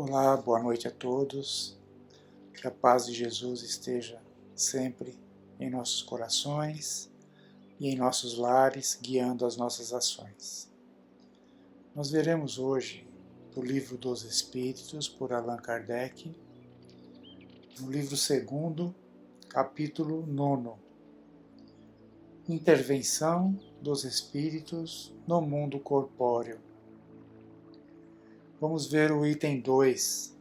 Olá, boa noite a todos. Que a paz de Jesus esteja sempre em nossos corações e em nossos lares, guiando as nossas ações. Nós veremos hoje do Livro dos Espíritos, por Allan Kardec, no livro 2º, capítulo 9, Intervenção dos Espíritos no Mundo Corpóreo. Vamos ver o item 2,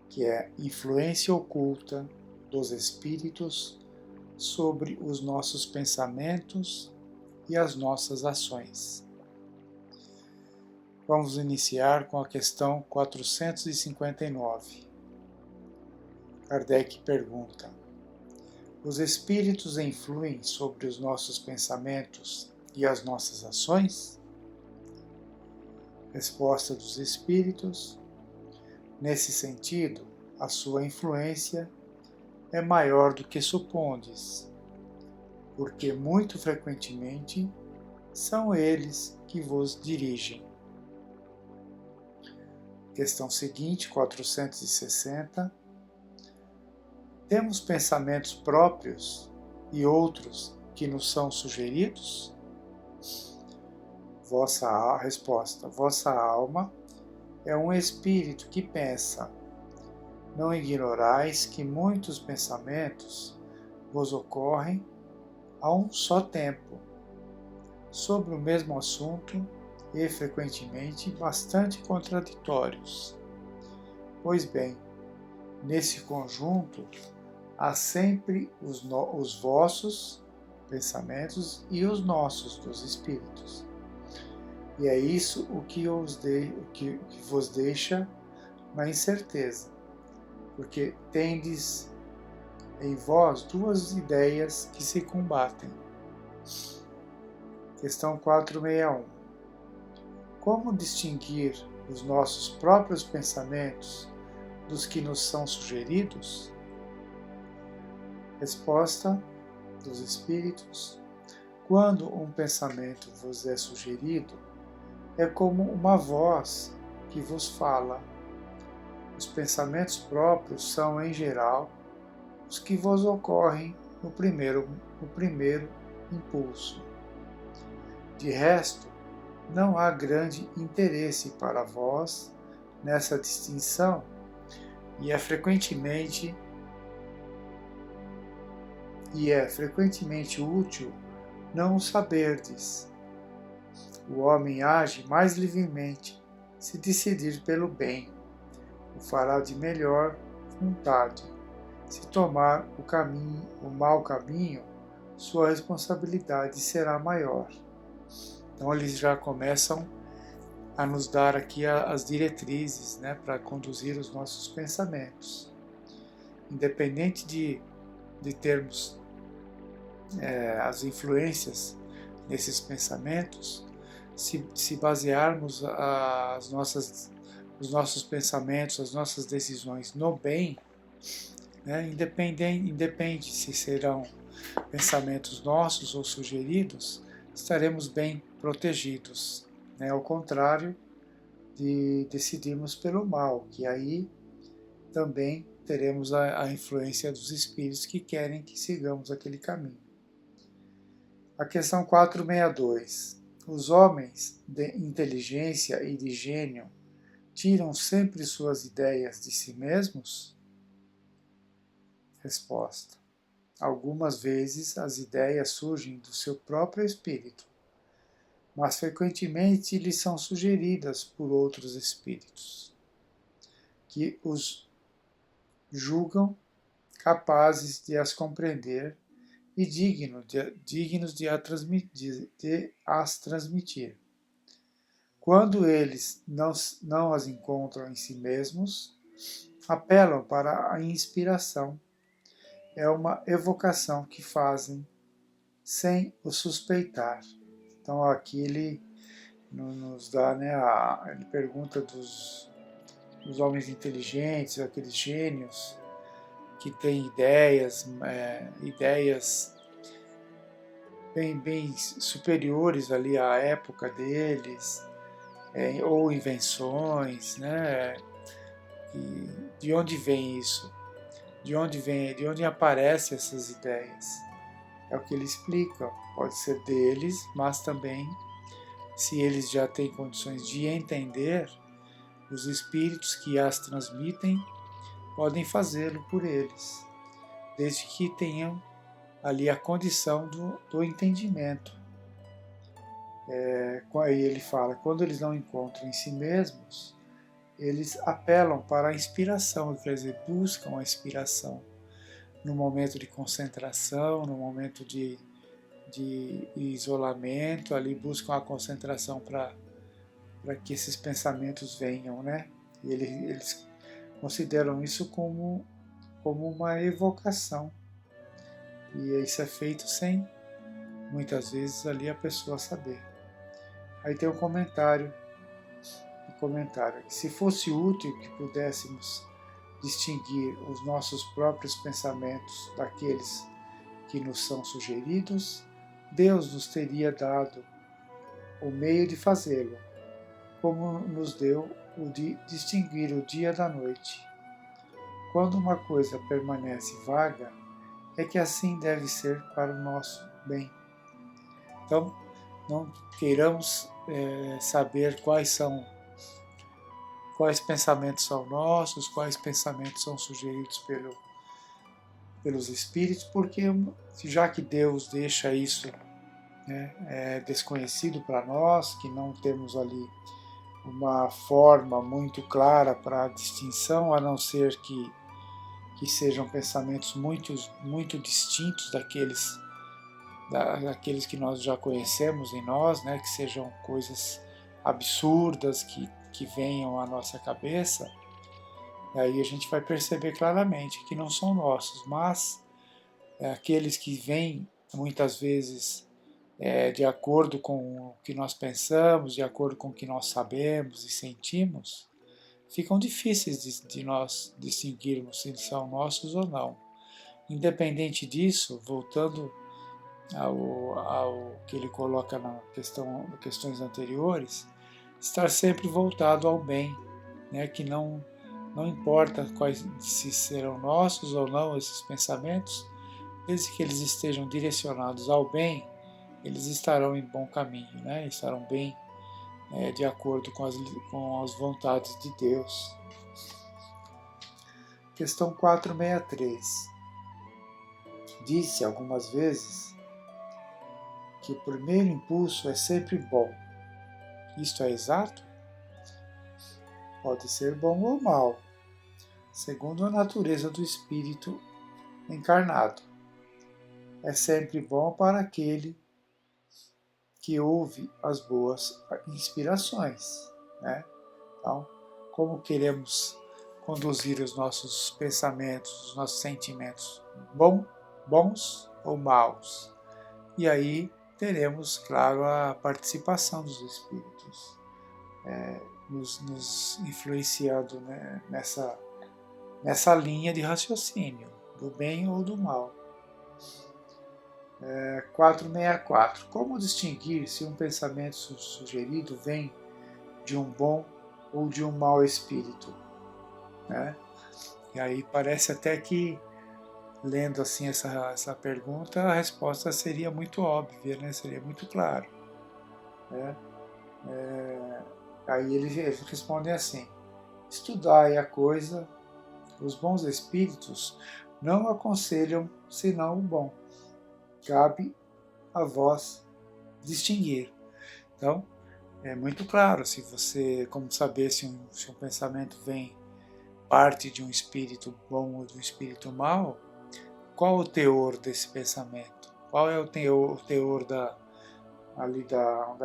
que é influência oculta dos espíritos sobre os nossos pensamentos e as nossas ações. Vamos iniciar com a questão 459. Kardec pergunta: os espíritos influem sobre os nossos pensamentos e as nossas ações? Resposta dos espíritos: nesse sentido, a sua influência é maior do que supondes, porque muito frequentemente são eles que vos dirigem. Questão seguinte, 460. Temos pensamentos próprios e outros que nos são sugeridos? Resposta: vossa alma é um espírito que pensa. Não ignorais que muitos pensamentos vos ocorrem a um só tempo, sobre o mesmo assunto e frequentemente bastante contraditórios. Pois bem, nesse conjunto há sempre os vossos pensamentos e os nossos, dos espíritos. E é isso o que vos deixa na incerteza, porque tendes em vós duas ideias que se combatem. Questão 461. Como distinguir os nossos próprios pensamentos dos que nos são sugeridos? Resposta dos espíritos: quando um pensamento vos é sugerido, é como uma voz que vos fala. Os pensamentos próprios são, em geral, os que vos ocorrem no primeiro impulso. De resto, não há grande interesse para vós nessa distinção e é frequentemente útil não o saberdes. O homem age mais livremente se decidir pelo bem, o fará de melhor vontade. Se tomar o mau caminho, sua responsabilidade será maior. Então eles já começam a nos dar aqui as diretrizes, né, para conduzir os nossos pensamentos. Independente de termos as influências nesses pensamentos, se basearmos os nossos pensamentos, as nossas decisões no bem, né, independe se serão pensamentos nossos ou sugeridos, estaremos bem protegidos, né, ao contrário de decidirmos pelo mal, que aí também teremos a influência dos espíritos que querem que sigamos aquele caminho. A questão 462. Os homens de inteligência e de gênio tiram sempre suas ideias de si mesmos? Resposta: algumas vezes as ideias surgem do seu próprio espírito, mas frequentemente lhes são sugeridas por outros espíritos, que os julgam capazes de as compreender e dignos de as transmitir. Quando eles não as encontram em si mesmos, apelam para a inspiração. É uma evocação que fazem sem o suspeitar. Então aqui ele nos dá, né, ele pergunta dos homens inteligentes, aqueles gênios que têm ideias bem superiores ali à época deles, ou invenções, né, E de onde vem isso? De onde aparecem essas ideias? É o que ele explica. Pode ser deles, mas também, se eles já têm condições de entender, os espíritos que as transmitem podem fazê-lo por eles, desde que tenham ali a condição do entendimento. Aí ele fala, quando eles não encontram em si mesmos, eles apelam para a inspiração, quer dizer, buscam a inspiração no momento de concentração, no momento de isolamento, ali buscam a concentração para que esses pensamentos venham, né? E eles consideram isso como uma evocação. E isso é feito sem, muitas vezes, ali a pessoa saber. Aí tem um comentário, se fosse útil que pudéssemos distinguir os nossos próprios pensamentos daqueles que nos são sugeridos, Deus nos teria dado o meio de fazê-lo, como nos deu o de distinguir o dia da noite. Quando uma coisa permanece vaga, é que assim deve ser para o nosso bem. Então, não queiramos saber quais pensamentos são nossos, quais pensamentos são sugeridos pelos espíritos, porque já que Deus deixa isso desconhecido para nós, que não temos ali uma forma muito clara para a distinção, a não ser que sejam pensamentos muito distintos daqueles que nós já conhecemos em nós, né, que sejam coisas absurdas que venham à nossa cabeça, aí a gente vai perceber claramente que não são nossos, mas aqueles que vêm muitas vezes de acordo com o que nós pensamos, de acordo com o que nós sabemos e sentimos, ficam difíceis de nós distinguirmos se são nossos ou não. Independente disso, voltando ao que ele coloca na questões anteriores, estar sempre voltado ao bem, né? Que não importa se serão nossos ou não esses pensamentos, desde que eles estejam direcionados ao bem, eles estarão em bom caminho, né? Estarão bem de acordo com as vontades de Deus. Questão 463. Disse algumas vezes que o primeiro impulso é sempre bom. Isto é exato? Pode ser bom ou mal, segundo a natureza do espírito encarnado. É sempre bom para aquele que ouve as boas inspirações, né? Então, como queremos conduzir os nossos pensamentos, os nossos sentimentos, bons ou maus? E aí teremos, claro, a participação dos espíritos, nos influenciando, né, nessa linha de raciocínio, do bem ou do mal. 464. Como distinguir se um pensamento sugerido vem de um bom ou de um mau espírito? Né? E aí parece até que, lendo assim essa pergunta, a resposta seria muito óbvia, né? Seria muito claro. Né? Aí eles respondem assim: estudai a coisa, os bons espíritos não aconselham senão o bom. Cabe a vós distinguir. Então, é muito claro, como saber se um pensamento vem parte de um espírito bom ou de um espírito mau, qual o teor desse pensamento? Qual é o teor da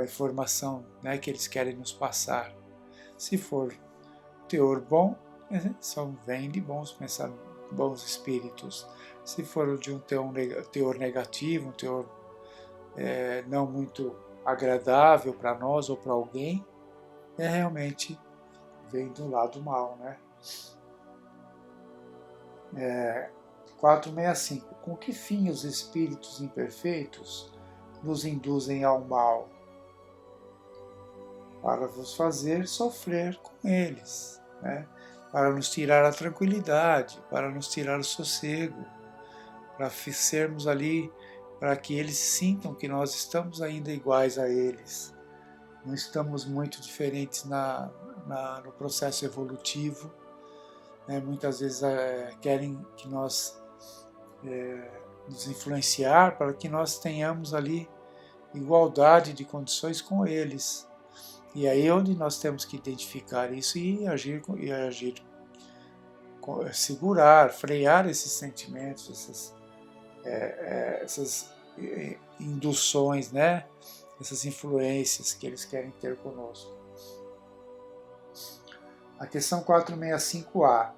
informação, né, que eles querem nos passar? Se for teor bom, vem de bons pensamentos, bons espíritos. Se for de um teor negativo, um teor não muito agradável para nós ou para alguém, realmente vem do lado mal, né? 465. Com que fim os espíritos imperfeitos nos induzem ao mal? Para vos fazer sofrer com eles, né? para nos tirar a tranquilidade, para nos tirar o sossego, para sermos ali, para que eles sintam que nós estamos ainda iguais a eles. Não estamos muito diferentes no processo evolutivo. Muitas vezes querem que nós nos influenciar para que nós tenhamos ali igualdade de condições com eles. E aí é onde nós temos que identificar isso e agir, segurar, frear esses sentimentos, essas induções, né? Essas influências que eles querem ter conosco. A questão 465A.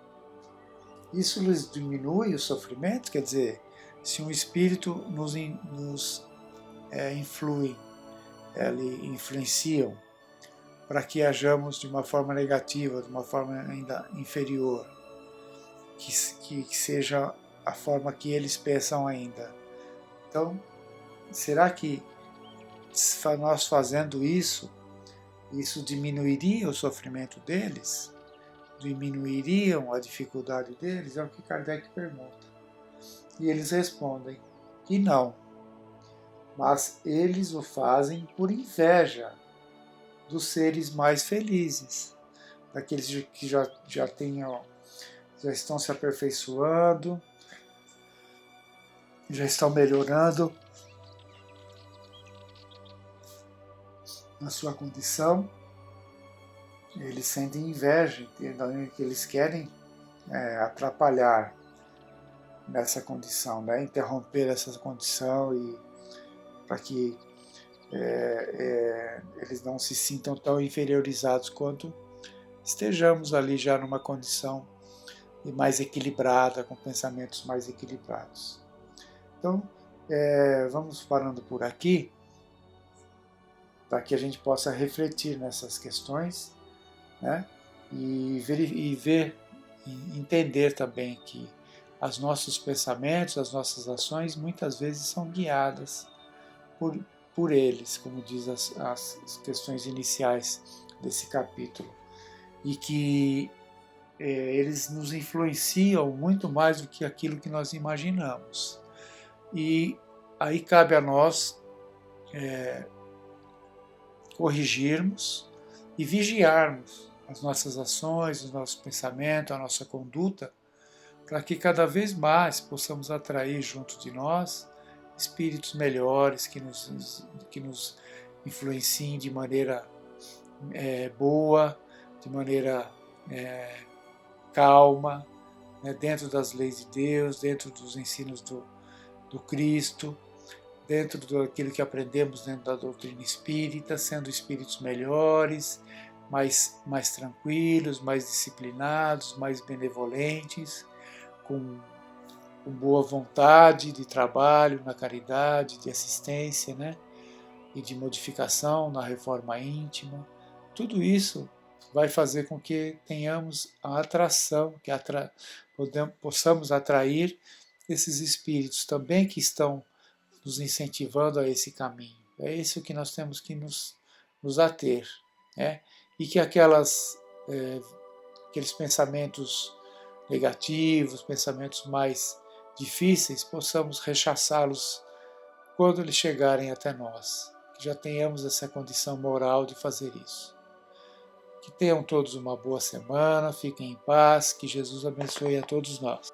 Isso lhes diminui o sofrimento? Quer dizer, se um espírito nos influi, influenciam para que hajamos de uma forma negativa, de uma forma ainda inferior, que seja a forma que eles pensam ainda. Então, será que nós fazendo isso diminuiria o sofrimento deles? Diminuiriam a dificuldade deles? É o que Kardec pergunta. E eles respondem que não, mas eles o fazem por inveja dos seres mais felizes, daqueles que já estão se aperfeiçoando, já estão melhorando na sua condição. Eles sentem inveja, que eles querem atrapalhar nessa condição, né? Interromper essa condição e para que eles não se sintam tão inferiorizados quanto estejamos ali já numa condição mais equilibrada, com pensamentos mais equilibrados. Então, vamos parando por aqui, para que a gente possa refletir nessas questões, né? E ver e entender também que os nossos pensamentos, as nossas ações, muitas vezes são guiadas por eles, como diz as questões iniciais desse capítulo, e que eles nos influenciam muito mais do que aquilo que nós imaginamos. E aí cabe a nós corrigirmos e vigiarmos as nossas ações, os nossos pensamentos, a nossa conduta, para que cada vez mais possamos atrair junto de nós espíritos melhores que nos influenciem de maneira boa, de maneira calma, né, dentro das leis de Deus, dentro dos ensinos do Cristo, dentro daquilo que aprendemos dentro da doutrina espírita, sendo espíritos melhores, mais tranquilos, mais disciplinados, mais benevolentes, com boa vontade de trabalho na caridade, de assistência, né? E de modificação na reforma íntima. Tudo isso vai fazer com que tenhamos a atração, que possamos atrair esses espíritos também que estão nos incentivando a esse caminho. É isso que nós temos que nos ater, né? E que aqueles pensamentos negativos, pensamentos mais difíceis, possamos rechaçá-los quando eles chegarem até nós, que já tenhamos essa condição moral de fazer isso. Que tenham todos uma boa semana, fiquem em paz, que Jesus abençoe a todos nós.